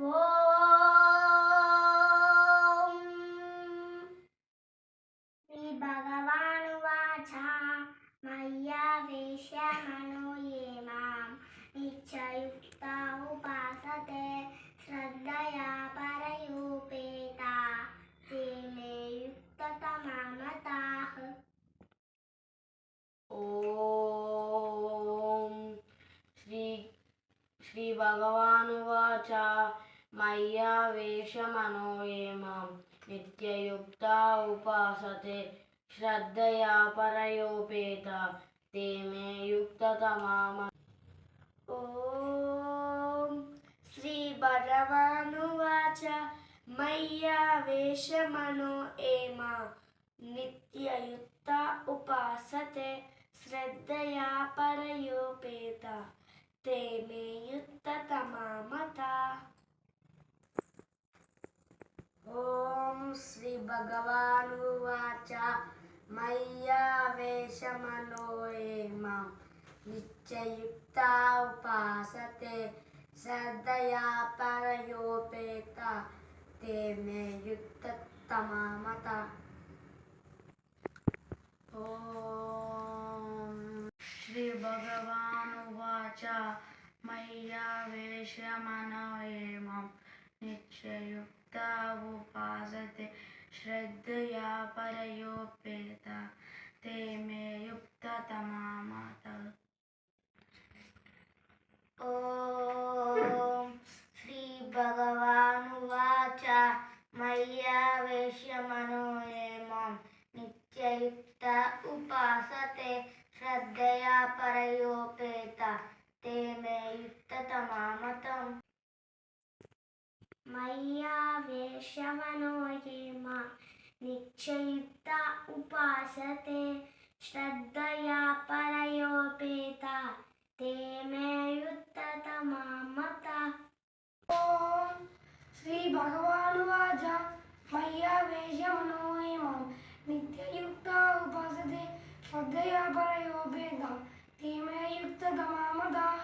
ఓం శ్రీ భగవానువాచ మయ్యావేశ్య మనో ఏ మాం నిత్యయుక్త ఉపాసతే శ్రద్ధయా పరయోపేత ते मे युक्ततमा मताः। ఓం శ్రీ భగవానువాచ మయ్యావేశమనో ఏ మాం నిత్యయుక్తా ఉపాసతే శ్రద్ధయా పరయోపేత తే మే యుక్తతమా ఓం శ్రీ భగవానువాచ మయ్యావేశమనో ఏ మాం నిత్యయుక్త ఉపాసతే శ్రద్ధయా పరయోపేత ते मे युक्ततमा मताः। ఓం శ్రీ భగవానువాచ మయ్యావేశమనో ఏ మాం నిత్యయుక్తా ఉపాసతే శ్రద్ధయా పరయోపేత ते मे युक्ततमा मताः। ఓం శ్రీ భగవానువాచ మయ్యావేశమనో ఏ మాం నిత్యయుక్తా ఉపాసతే శ్రద్ధయా పరయోపేత తే మే యుక్తతమా మతాః. ఓం శ్రీ భగవానువాచ మయ్యావేశమనో ఏ మాం నిత్యయుక్త ఉపాసతే శ్రద్ధయా పరయోపేత ते मे युक्ततमा मताः। మయ్యావేశమనో ఏ మాం నిత్యయుక్త ఉపాసతే శ్రద్ధయా పరయోపేత ते मे युक्ततमा मताः। ఓం శ్రీ భగవానువాచ మయ్యావేశమనో ఏ మాం నిత్యయుక్తా ఉపాసతే శ్రద్ధయా పరయోపేత ते मे युक्ततमा मताः।